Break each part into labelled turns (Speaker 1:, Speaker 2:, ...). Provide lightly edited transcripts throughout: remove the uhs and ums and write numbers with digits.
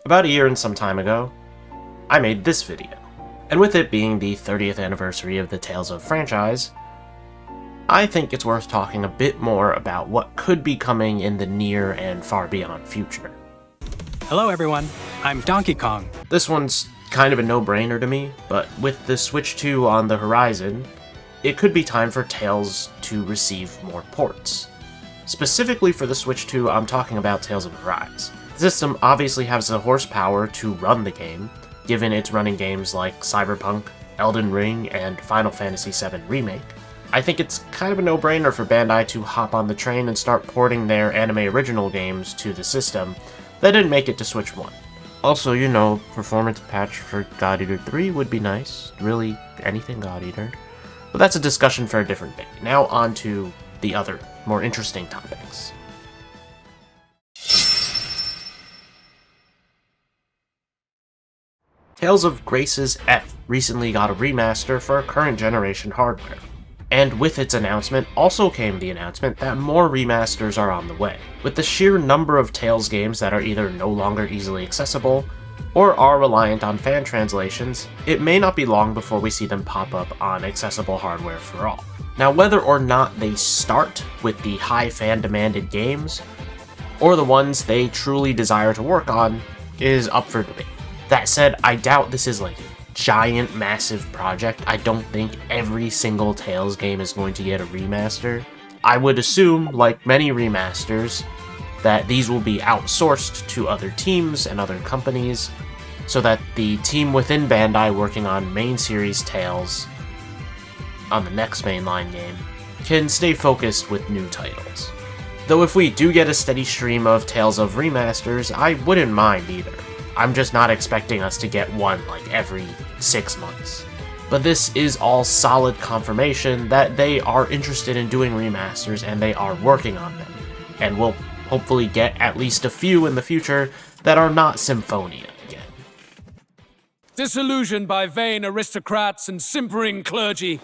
Speaker 1: About a year and some time ago, I made this video. And with it being the 30th anniversary of the Tales of franchise, I think it's worth talking a bit more about what could be coming in the near and far beyond future.
Speaker 2: Hello everyone, I'm Donkey Kong.
Speaker 1: This one's kind of a no-brainer to me, but with the Switch 2 on the horizon, it could be time for Tales to receive more ports. Specifically for the Switch 2, I'm talking about Tales of Arise. The system obviously has the horsepower to run the game, given it's running games like Cyberpunk, Elden Ring, and Final Fantasy VII Remake. I think it's kind of a no-brainer for Bandai to hop on the train and start porting their anime original games to the system that didn't make it to Switch 1. Also, you know, performance patch for God Eater 3 would be nice. Really, anything God Eater. But that's a discussion for a different day. Now on to the other, more interesting topics. Tales of Grace's F recently got a remaster for current generation hardware. And with its announcement also came the announcement that more remasters are on the way. With the sheer number of Tales games that are either no longer easily accessible, or are reliant on fan translations, it may not be long before we see them pop up on accessible hardware for all. Now, whether or not they start with the high fan-demanded games, or the ones they truly desire to work on, is up for debate. That said, I doubt this is like giant, massive project. I don't think every single Tales game is going to get a remaster. I would assume, like many remasters, that these will be outsourced to other teams and other companies, so that the team within Bandai working on main series Tales on the next mainline game can stay focused with new titles. Though if we do get a steady stream of Tales of remasters, I wouldn't mind either. I'm just not expecting us to get one like every 6 months. But this is all solid confirmation that they are interested in doing remasters and they are working on them. And we'll hopefully get at least a few in the future that are not Symphonia again.
Speaker 3: Disillusioned by vain aristocrats and simpering clergy,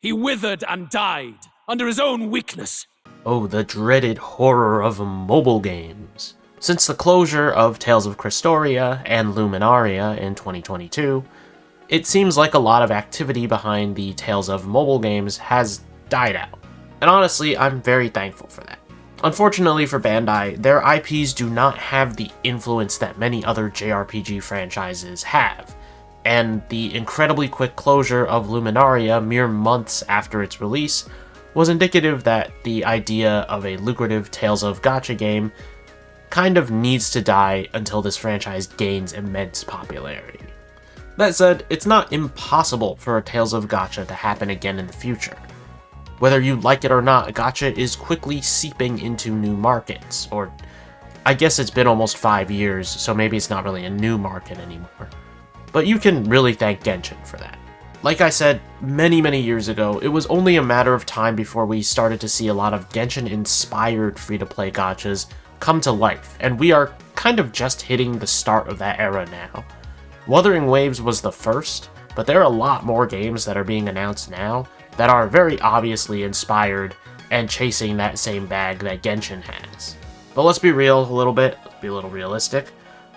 Speaker 3: he withered and died under his own weakness.
Speaker 1: Oh, the dreaded horror of mobile games. Since the closure of Tales of Cristoria and Luminaria in 2022, it seems like a lot of activity behind the Tales of mobile games has died out. And honestly, I'm very thankful for that. Unfortunately for Bandai, their IPs do not have the influence that many other JRPG franchises have, and the incredibly quick closure of Luminaria mere months after its release was indicative that the idea of a lucrative Tales of gacha game kind of needs to die until this franchise gains immense popularity. That said, it's not impossible for a Tales of gacha to happen again in the future. Whether you like it or not, gacha is quickly seeping into new markets, or I guess it's been almost 5 years, so maybe it's not really a new market anymore. But you can really thank Genshin for that. Like I said many years ago, it was only a matter of time before we started to see a lot of Genshin-inspired free-to-play gachas come to life, and we are kind of just hitting the start of that era now. Wuthering Waves was the first, but there are a lot more games that are being announced now that are very obviously inspired and chasing that same bag that Genshin has. But let's be real a little bit, let's be a little realistic.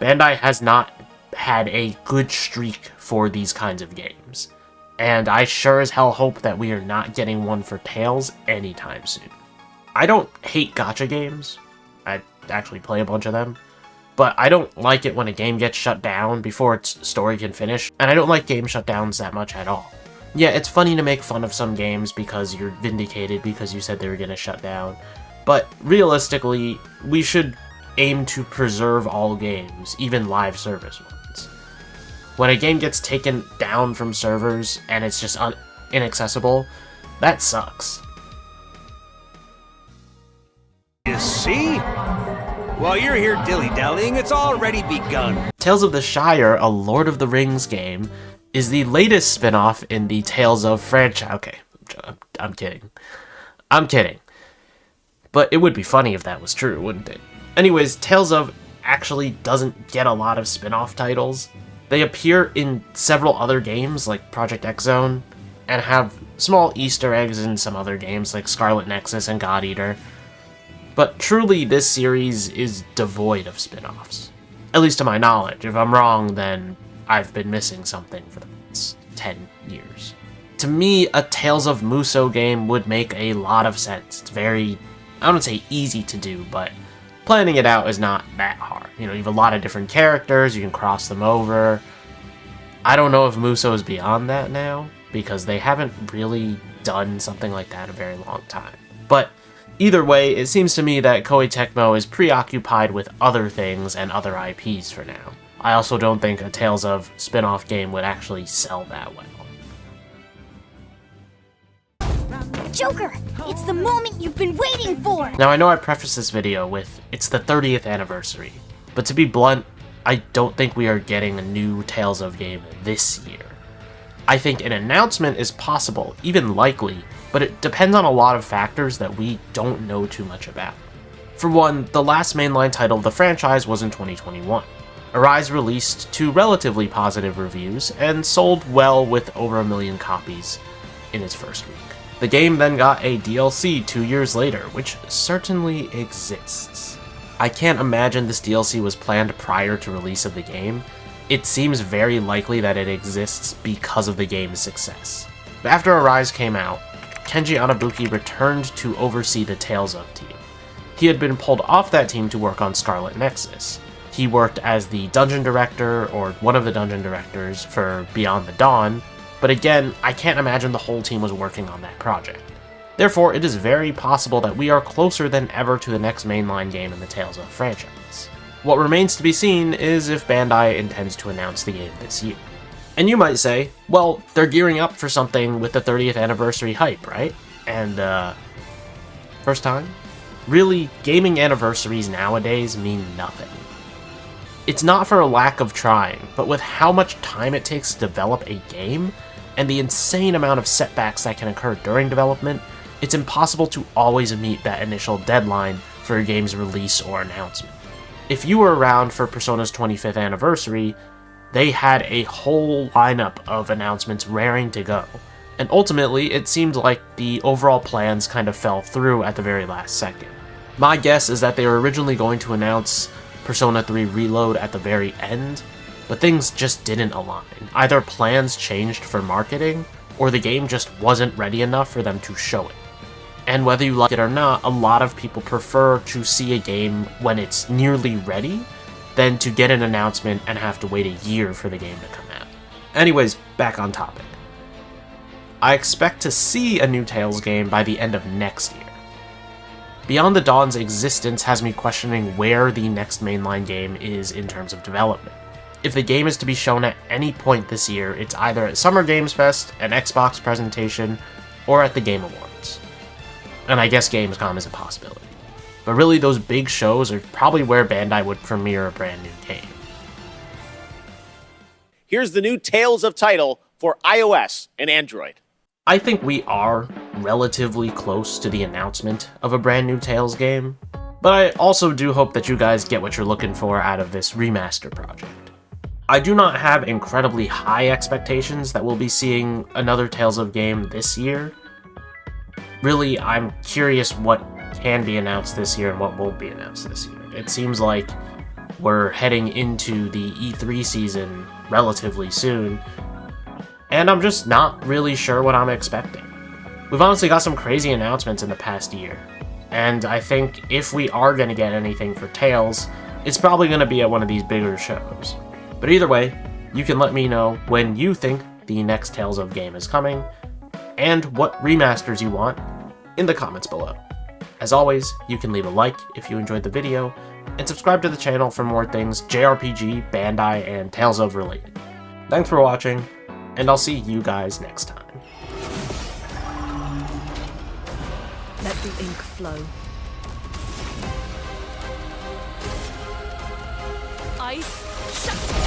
Speaker 1: Bandai has not had a good streak for these kinds of games, and I sure as hell hope that we are not getting one for Tales anytime soon. I don't hate gacha games. I actually play a bunch of them, but I don't like it when a game gets shut down before its story can finish, and I don't like game shutdowns that much at all. Yeah, it's funny to make fun of some games because you're vindicated because you said they were gonna shut down, but realistically, we should aim to preserve all games, even live service ones. When a game gets taken down from servers and it's just inaccessible, that sucks.
Speaker 4: You see? While you're here dilly-dallying, it's already begun.
Speaker 1: Tales of the Shire, a Lord of the Rings game, is the latest spin-off in the Tales of franchise. Okay, I'm kidding. I'm kidding. But it would be funny if that was true, wouldn't it? Anyways, Tales of actually doesn't get a lot of spin-off titles. They appear in several other games like Project X Zone, and have small Easter eggs in some other games like Scarlet Nexus and God Eater. But truly, this series is devoid of spin-offs. At least to my knowledge. If I'm wrong, then I've been missing something for the past 10 years. To me, a Tales of Musou game would make a lot of sense. It's very, I don't say easy to do, but planning it out is not that hard. You know, you have a lot of different characters, you can cross them over. I don't know if Musou is beyond that now, because they haven't really done something like that in a very long time. But either way, it seems to me that Koei Tecmo is preoccupied with other things and other IPs for now. I also don't think a Tales of spin-off game would actually sell that well.
Speaker 5: Joker, it's the moment you've been waiting for!
Speaker 1: Now I know I prefaced this video with, it's the 30th anniversary, but to be blunt, I don't think we are getting a new Tales of game this year. I think an announcement is possible, even likely, but it depends on a lot of factors that we don't know too much about. For one, the last mainline title of the franchise was in 2021. Arise released to relatively positive reviews and sold well with over 1 million copies in its first week. The game then got a DLC 2 years later, which certainly exists. I can't imagine this DLC was planned prior to release of the game. It seems very likely that it exists because of the game's success. After Arise came out, Kenji Anabuki returned to oversee the Tales of team. He had been pulled off that team to work on Scarlet Nexus. He worked as the dungeon director, or one of the dungeon directors, for Beyond the Dawn, but again, I can't imagine the whole team was working on that project. Therefore, it is very possible that we are closer than ever to the next mainline game in the Tales of franchise. What remains to be seen is if Bandai intends to announce the game this year. And you might say, well, they're gearing up for something with the 30th anniversary hype, right? And, first time? Really, gaming anniversaries nowadays mean nothing. It's not for a lack of trying, but with how much time it takes to develop a game, and the insane amount of setbacks that can occur during development, it's impossible to always meet that initial deadline for a game's release or announcement. If you were around for Persona's 25th anniversary, they had a whole lineup of announcements raring to go, and ultimately it seemed like the overall plans kind of fell through at the very last second. My guess is that they were originally going to announce Persona 3 Reload at the very end, but things just didn't align. Either plans changed for marketing, or the game just wasn't ready enough for them to show it. And whether you like it or not, a lot of people prefer to see a game when it's nearly ready than to get an announcement and have to wait a year for the game to come out. Anyways, back on topic. I expect to see a new Tales game by the end of next year. Beyond the Dawn's existence has me questioning where the next mainline game is in terms of development. If the game is to be shown at any point this year, it's either at Summer Games Fest, an Xbox presentation, or at the Game Awards. And I guess Gamescom is a possibility. But really, those big shows are probably where Bandai would premiere a brand new game.
Speaker 6: Here's the new Tales of title for iOS and Android.
Speaker 1: I think we are relatively close to the announcement of a brand new Tales game, but I also do hope that you guys get what you're looking for out of this remaster project. I do not have incredibly high expectations that we'll be seeing another Tales of game this year. Really, I'm curious what can be announced this year and what won't be announced this year. It seems like we're heading into the E3 season relatively soon, and I'm just not really sure what I'm expecting. We've honestly got some crazy announcements in the past year, and I think if we are going to get anything for Tales, it's probably going to be at one of these bigger shows. But either way, you can let me know when you think the next Tales of game is coming, and what remasters you want in the comments below. As always, you can leave a like if you enjoyed the video, and subscribe to the channel for more things JRPG, Bandai, and Tales of related. Thanks for watching, and I'll see you guys next time.
Speaker 7: Let the ink flow. Ice, shut